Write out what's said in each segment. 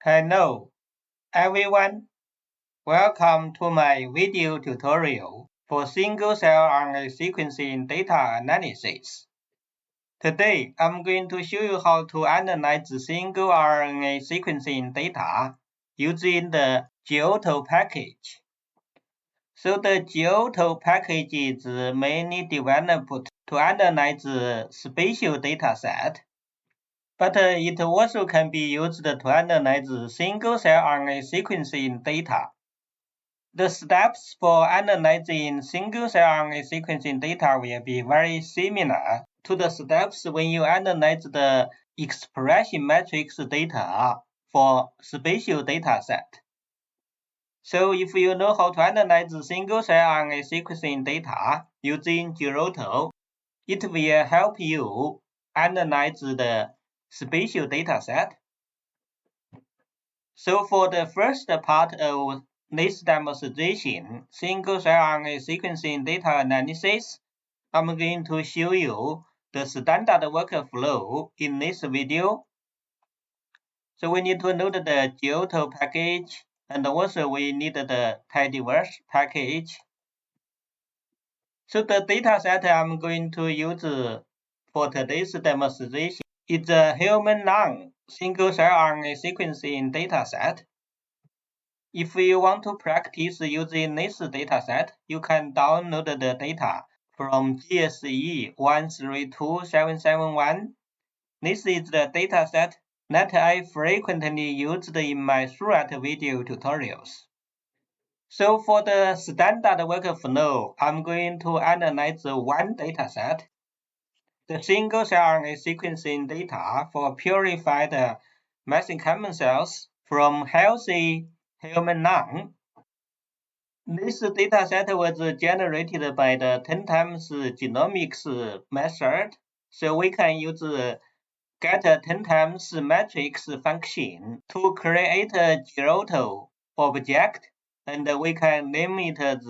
Hello, everyone. Welcome to my video tutorial for single-cell RNA sequencing data analysis. Today, I'm going to show you how to analyze single RNA sequencing data using the Giotto package. So the Giotto package is mainly developed to analyze spatial dataset, but it also can be used to analyze single-cell RNA sequencing data. The steps for analyzing single-cell RNA sequencing data will be very similar to the steps when you analyze the expression matrix data for spatial dataset. So if you know how to analyze single-cell RNA sequencing data using Giotto, it will help you analyze the spatial dataset. So for the first part of this demonstration, single-cell RNA sequencing data analysis, I'm going to show you the standard workflow in this video. So we need to load the Giotto package, and also we need the tidyverse package. So the dataset I'm going to use for today's demonstration is a human lung single-cell RNA sequencing dataset. If you want to practice using this dataset, you can download the data from GSE 132771. This is the dataset that I frequently used in my throughout video tutorials. So for the standard workflow, I'm going to analyze one dataset, the single-cell RNA sequencing data for purified mesenchymal cells from healthy human lung. This dataset was generated by the 10 times genomics method, so we can use get 10 times matrix function to create a Giotto object, and we can name it as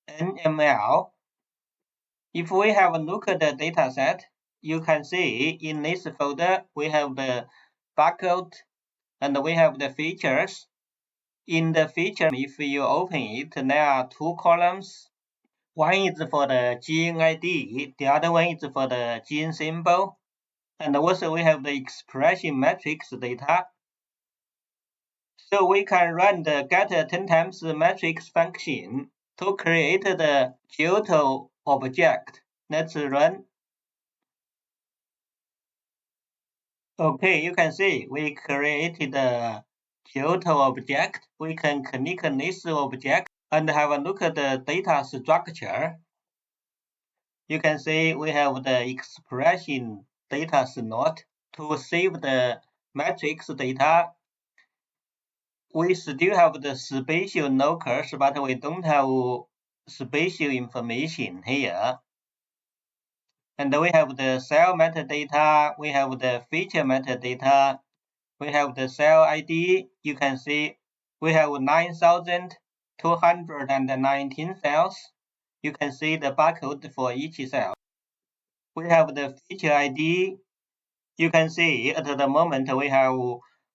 NML. If we have a look at the dataset, you can see in this folder we have the barcode and we have the features. In the feature, if you open it, there are two columns. One is for the gene ID, the other one is for the gene symbol. And also we have the expression matrix data. So we can run the get 10 times matrix function to create the Giotto object. Let's run. Okay, you can see we created a Giotto object. We can click this object and have a look at the data structure. You can see we have the expression data slot. To save the matrix data, we still have the spatial locus, but we don't have spatial information here. And we have the cell metadata, we have the feature metadata, we have the cell ID. You can see we have 9,219 cells. You can see the barcode for each cell. We have the feature ID. You can see at the moment we have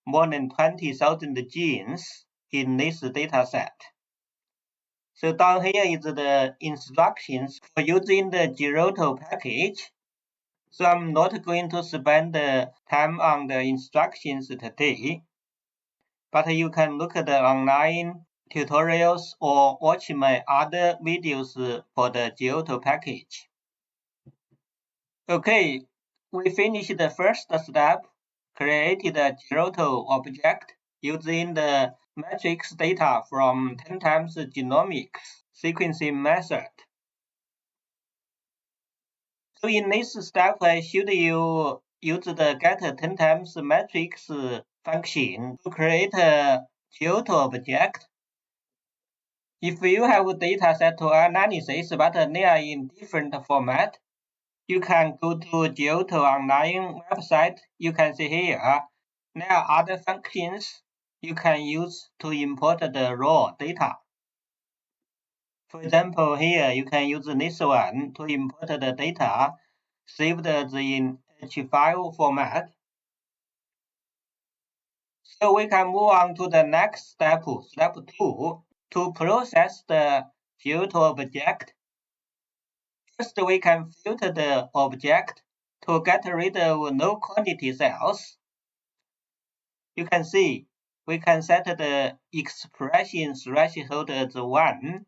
more than 20,000 genes in this dataset. So down here is the instructions for using the Giotto package. So I'm not going to spend the time on the instructions today, but you can look at the online tutorials or watch my other videos for the Giotto package. Okay, we finished the first step, created a Giotto object using the matrix data from 10 times genomics sequencing method. So in this step, I should you use the get 10 times matrix function to create a Giotto object. If you have data set to analysis, but they are in different format, you can go to Giotto online website. You can see here, there are other functions you can use to import the raw data. For example, here you can use this one to import the data saved in H file format. So we can move on to the next step, step 2, to process the Giotto object. First, we can filter the object to get rid of low quantity cells. You can see we can set the expression threshold as 1,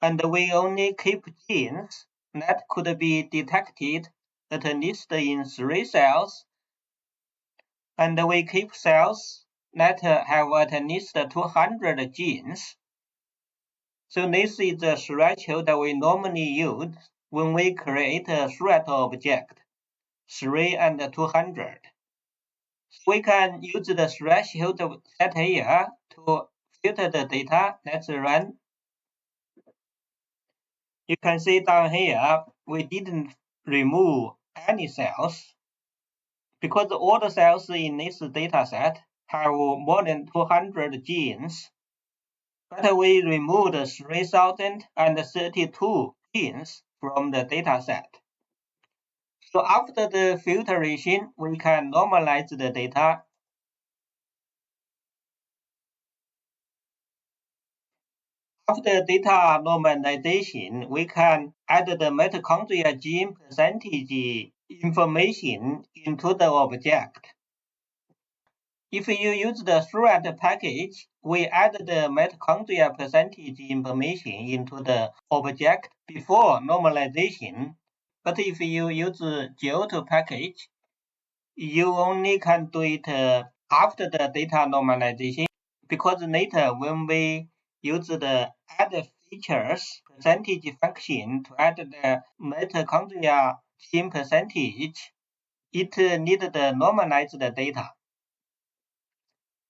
and we only keep genes that could be detected at least in 3 cells, and we keep cells that have at least 200 genes. So this is the threshold that we normally use when we create a threat object, 3 and 200. So we can use the threshold set here to filter the data. Let's run. You can see down here, we didn't remove any cells because all the cells in this dataset have more than 200 genes. But we removed 3,032 genes from the dataset. So after the filtration, we can normalize the data. After data normalization, we can add the mitochondria gene percentage information into the object. If you use the thread package, we add the mitochondria percentage information into the object before normalization. But if you use Giotto package, you only can do it after the data normalization, because later when we use the add features percentage function to add the mitochondria gene percentage, it needs to normalize the data.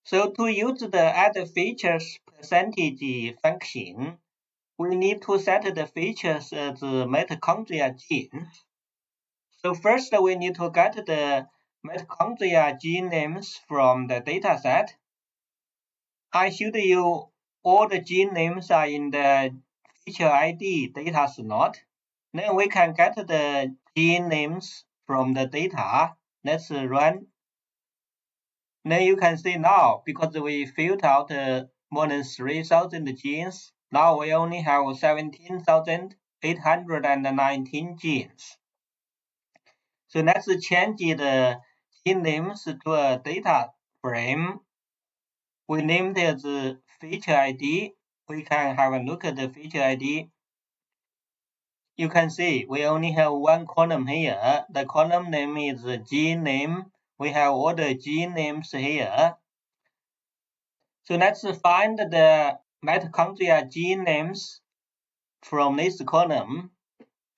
So to use the add features percentage function, we need to set the features as mitochondria genes. So first we need to get the mitochondria gene names from the dataset. I showed you all the gene names are in the feature ID data slot. Then we can get the gene names from the data. Let's run. Then you can see now, because we filtered out more than 3,000 genes, now we only have 17,819 genes. So let's change the gene names to a data frame. We named it as feature ID. We can have a look at the feature ID. You can see we only have one column here. The column name is gene name. We have all the gene names here. So let's find the mitochondria gene names from this column.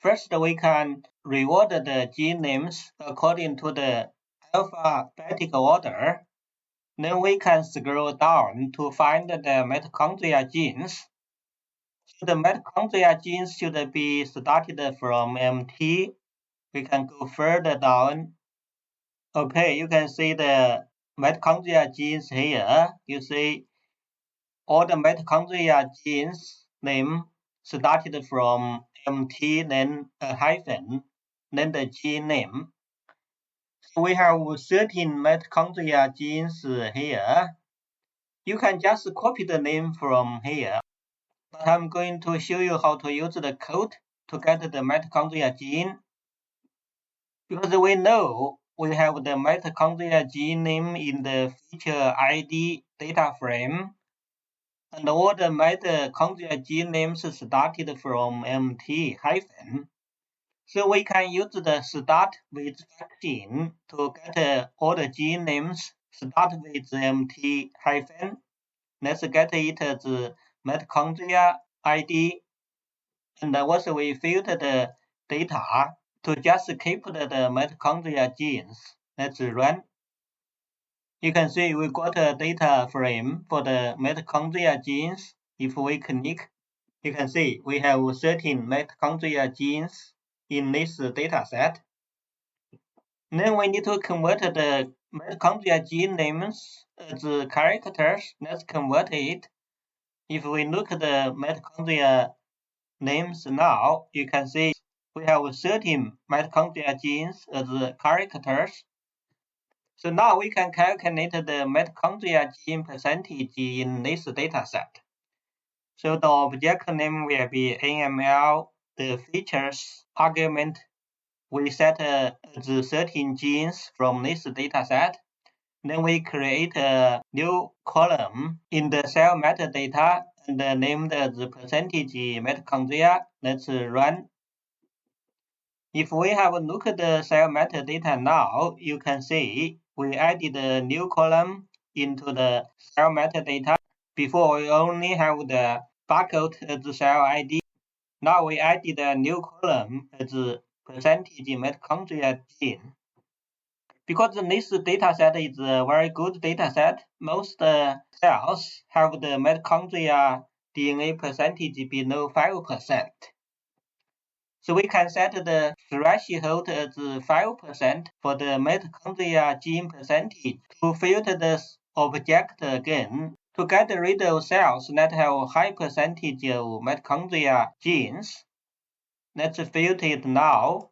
First, we can reward the gene names according to the alphabetical order. Then we can scroll down to find the mitochondria genes. So the mitochondria genes should be started from MT. We can go further down. Okay, you can see the mitochondria genes here. You see all the mitochondria genes name started from MT, then a hyphen, then the gene name. So we have 13 mitochondria genes here. You can just copy the name from here, but I'm going to show you how to use the code to get the mitochondria gene. Because we know we have the mitochondria gene name in the feature ID data frame, and all the mitochondria gene names started from MT hyphen. So we can use the start with function to get all the gene names start with MT hyphen. Let's get it as mitochondria ID. And once we filter the data to just keep the mitochondria genes, let's run. You can see we got a data frame for the mitochondria genes. If we click, you can see we have 13 mitochondria genes in this data set. Then we need to convert the mitochondria gene names as characters. Let's convert it. If we look at the mitochondria names now, you can see we have 13 mitochondria genes as characters. So now we can calculate the mitochondria gene percentage in this dataset. So the object name will be AML. The features argument we set as 13 genes from this dataset. Then we create a new column in the cell metadata and named as percentage mitochondria. Let's run. If we have a look at the cell metadata now, you can see we added a new column into the cell metadata. Before we only have the barcode as the cell ID. Now we added a new column as percentage mitochondria gene. Because this dataset is a very good dataset, most cells have the mitochondria DNA percentage below 5%. So we can set the threshold as 5% for the mitochondria gene percentage to filter the object again to get rid of cells that have a high percentage of mitochondria genes. Let's filter it now.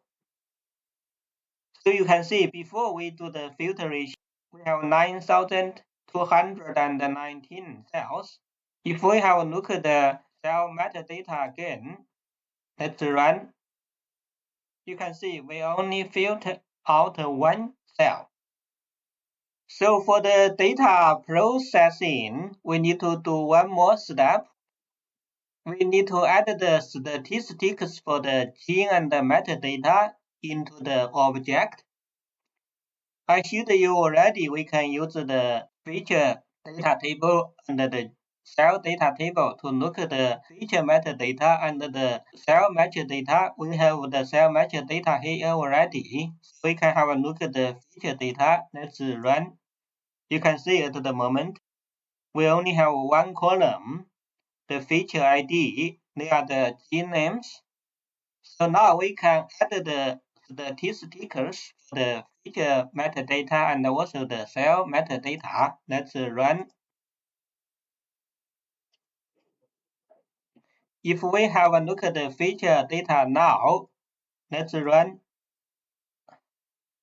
So you can see before we do the filtration, we have 9,219 cells. If we have a look at the cell metadata again, let's run. You can see we only filter out one cell. So for the data processing, we need to do one more step. We need to add the statistics for the gene and the metadata into the object. I showed you already we can use the feature data table and the cell data table to look at the feature metadata and the cell metadata. We have the cell metadata here already. We can have a look at the feature data. Let's run. You can see at the moment, we only have one column, the feature ID. They are the gene names. So now we can add the statistics for the feature metadata and also the cell metadata. Let's run. If we have a look at the feature data now, let's run.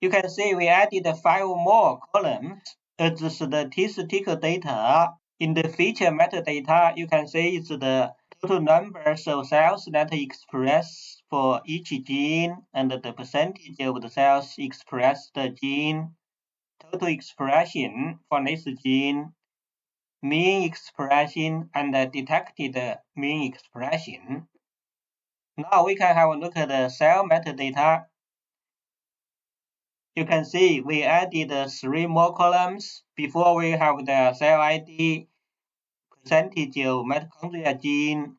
You can see we added 5 more columns as the statistical data. In the feature metadata, you can see it's the total numbers of cells that express for each gene and the percentage of the cells express the gene, total expression for this gene, mean expression, and the detected mean expression. Now we can have a look at the cell metadata. You can see we added 3 more columns. Before we have the cell ID, percentage of mitochondria gene.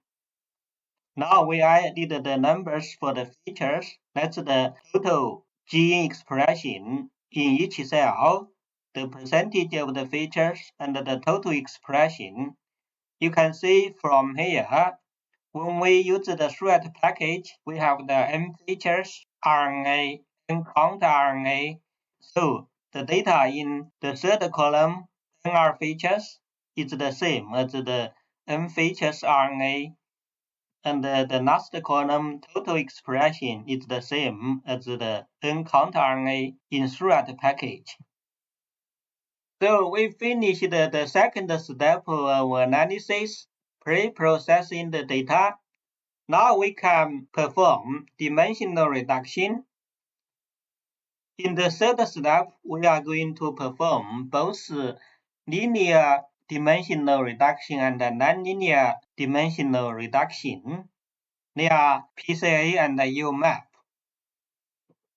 Now we added the numbers for the features. That's the total gene expression in each cell, the percentage of the features, and the total expression. You can see from here, when we use the thread package, we have the N features RNA, N count RNA. So the data in the third column, NR features, is the same as the N features RNA. And the last column, total expression, is the same as the N count RNA in thread package. So we finished the second step of analysis, pre-processing the data. Now we can perform dimensional reduction. In the third step, we are going to perform both linear dimensional reduction and nonlinear dimensional reduction. They are PCA and UMAP.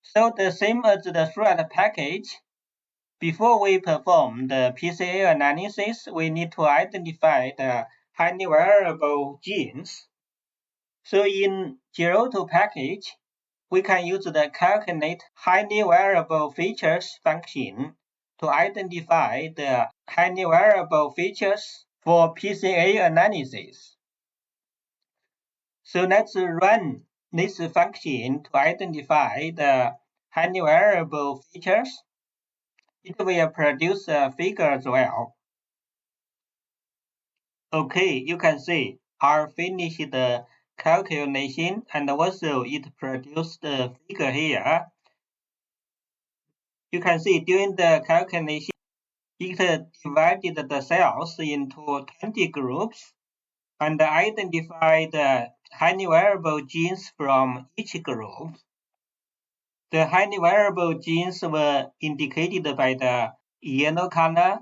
So the same as the thread package, before we perform the PCA analysis, we need to identify the highly variable genes. So in Giotto package, we can use the calculate highly variable features function to identify the highly variable features for PCA analysis. So let's run this function to identify the highly variable features. It will produce a figure as well. Okay, you can see I finished the calculation and also it produced the figure here. You can see during the calculation, it divided the cells into 20 groups and identified highly variable genes from each group. The highly variable genes were indicated by the yellow color,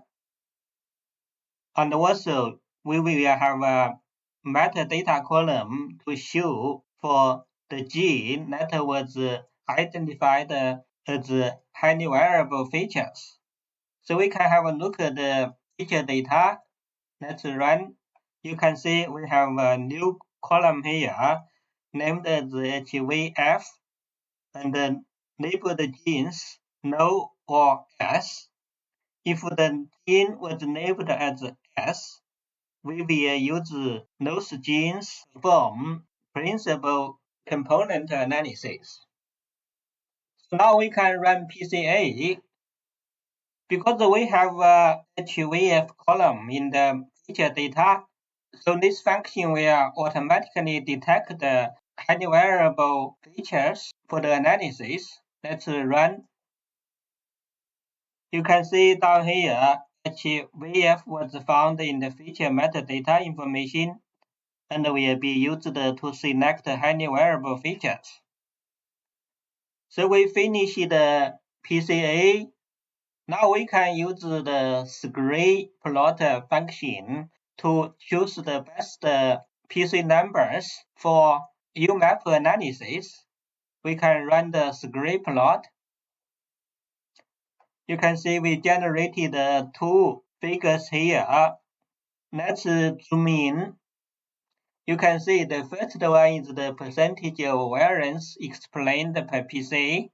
and also we will have a metadata column to show for the gene that was identified as highly variable features. So we can have a look at the feature data. Let's run. You can see we have a new column here named as HVF and label the genes no or S. If the gene was labeled as S, we will use those genes to perform principal component analysis. So now we can run PCA. Because we have a HVF column in the feature data, so this function will automatically detect the highly variable features for the analysis. Let's run. You can see down here, HVF was found in the feature metadata information and will be used to select highly variable features. So we finish the PCA. Now we can use the scRNA-plot function to choose the best PC numbers for UMAP analysis. We can run the scRNA-plot. You can see we generated two figures here. Let's zoom in. You can see the first one is the percentage of variance explained per PC.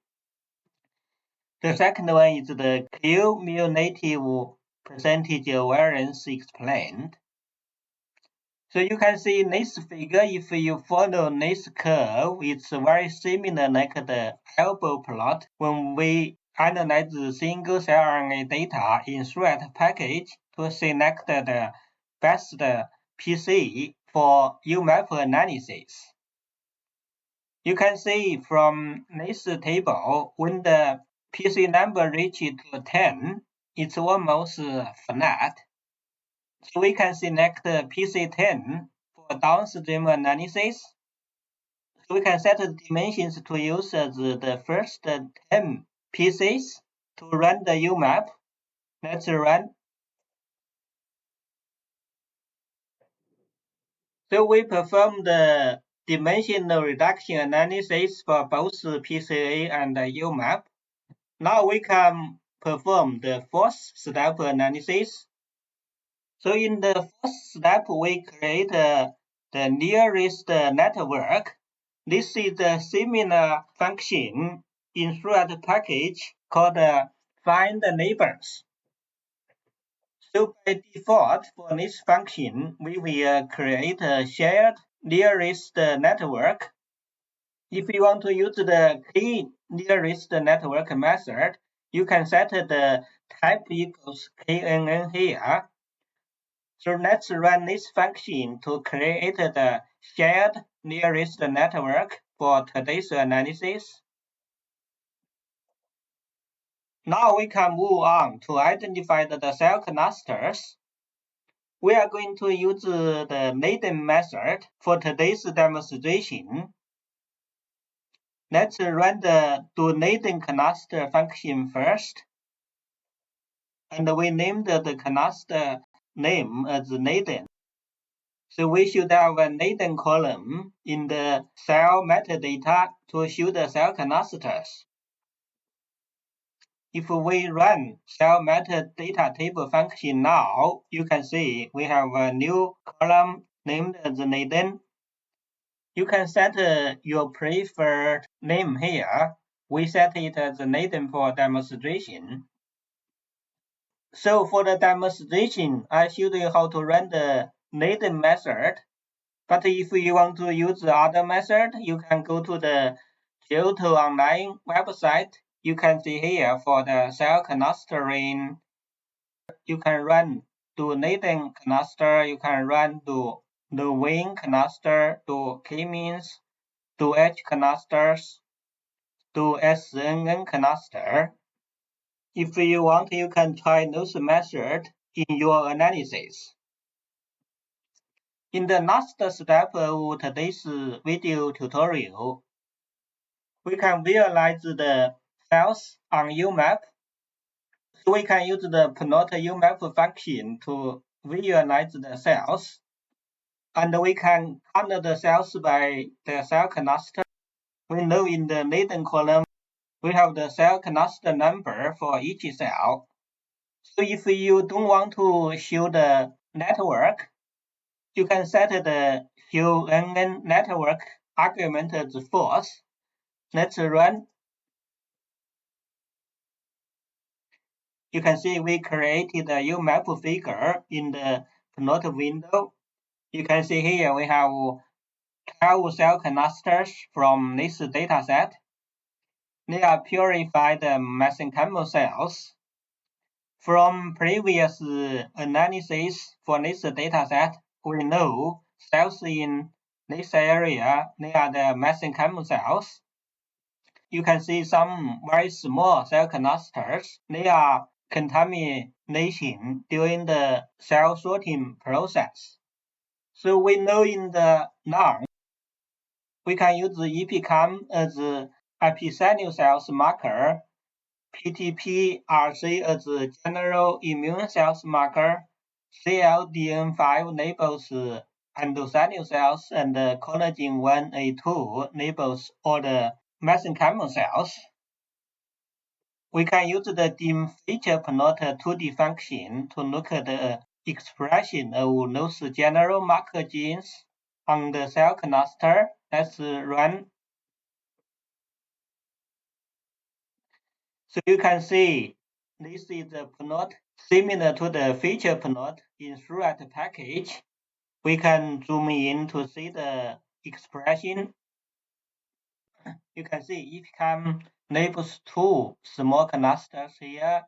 The second one is the cumulative percentage of variance explained. So you can see in this figure, if you follow this curve, it's very similar like the elbow plot when we analyze the single cell RNA data in thread package to select the best PC for UMAP analysis. You can see from this table, when the PC number reaches to 10, it's almost flat. So we can select PC10 for downstream analysis. So we can set the dimensions to use as the first 10 PCs to run the UMAP. Let's run. So we perform the dimensional reduction analysis for both PCA and UMAP. Now we can perform the fourth step analysis. So in the first step, we create the nearest network. This is a similar function in thread package called find neighbors. So by default, for this function, we will create a shared nearest network. If you want to use the key nearest network method, you can set the type equals KNN here. So let's run this function to create the shared nearest network for today's analysis. Now we can move on to identify the cell clusters. We are going to use the laden method for today's demonstration. Let's run the doNaden cluster function first. And we named the cluster name as Naden. So we should have a Naden column in the cell metadata to show the cell clusters. If we run cell metadata table function now, you can see we have a new column named as Naden. You can set your preferred name here. We set it as Naden for demonstration. So for the demonstration, I showed you how to run the Naden method. But if you want to use the other method, you can go to the Giotto online website. You can see here for the cell clustering, you can run doNaden cluster, you can run the wing cluster, do k-means, do H clusters, do SNN cluster. If you want, you can try those methods in your analysis. In the last step of today's video tutorial, we can visualize the cells on UMAP. So we can use the plot UMAP function to visualize the cells. And we can count the cells by the cell cluster. We know in the latent column, we have the cell cluster number for each cell. So if you don't want to show the network, you can set the scRNA network argument as false. Let's run. You can see we created a UMAP figure in the plot window. You can see here we have 12 cell clusters from this dataset. They are purified mesenchymal cells. From previous analysis for this dataset, we know cells in this area, they are the mesenchymal cells. You can see some very small cell clusters. They are contamination during the cell sorting process. So we know in the lung, we can use the EPCAM as epithelial cells marker, PTP-RC as general immune cells marker, CLDN5 labels endothelial cells, and collagen 1A2 labels all the mesenchymal cells. We can use the dim feature plot 2D function to look at the expression of those general marker genes on the cell cluster. Let's run. So you can see this is a plot similar to the feature plot in scRNA package. We can zoom in to see the expression. You can see EPCAM labels 2 small clusters here,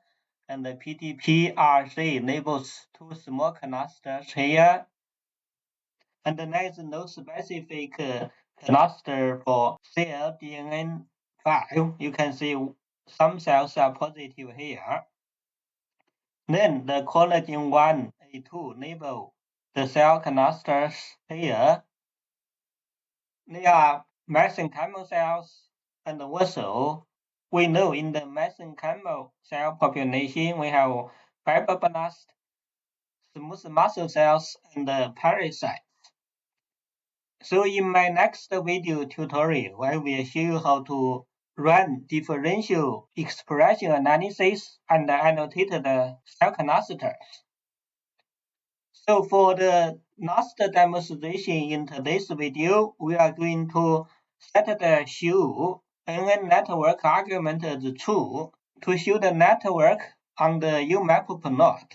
and the PTP-RC labels 2 small clusters here. And there is no specific cluster for CLDN5. You can see some cells are positive here. Then the collagen 1A2 label the cell clusters here. They are mesenchymal cells, and also we know in the mesenchymal cell population we have fibroblasts, smooth muscle cells, and parasites. So in my next video tutorial, I will show you how to run differential expression analysis and annotate the cell clusters. So for the last demonstration in today's video, we are going to set the show NN network argument as true to show the network on the UMAP plot.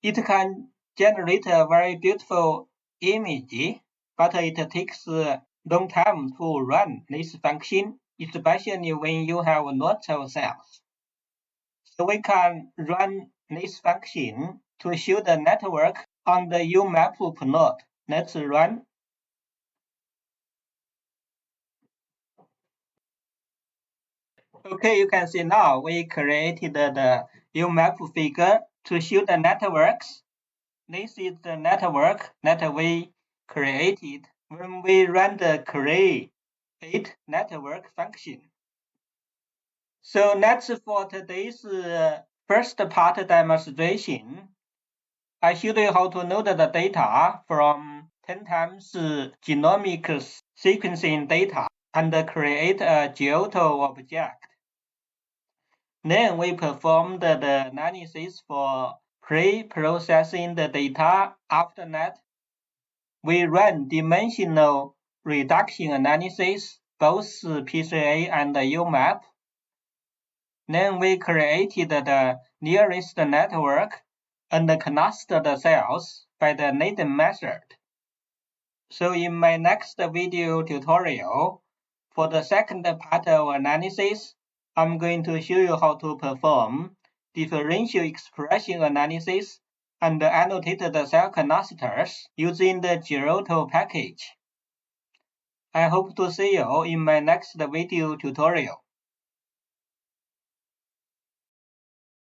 It can generate a very beautiful image, but it takes a long time to run this function, especially when you have lots of cells. So we can run this function to show the network on the UMAP plot. Let's run. Okay, you can see now we created the UMAP figure to show the networks. This is the network that we created when we run the create network function. So that's for today's first part demonstration. I showed you how to load the data from 10 times genomic sequencing data and create a Giotto object. Then we performed the analysis for pre-processing the data. After that, we ran dimensional reduction analysis, both P3A and UMAP. Then we created the nearest network and clustered the cells by the latent method. So in my next video tutorial, for the second part of analysis, I'm going to show you how to perform differential expression analysis and annotate the cell clusters using the Giotto package. I hope to see you in my next video tutorial.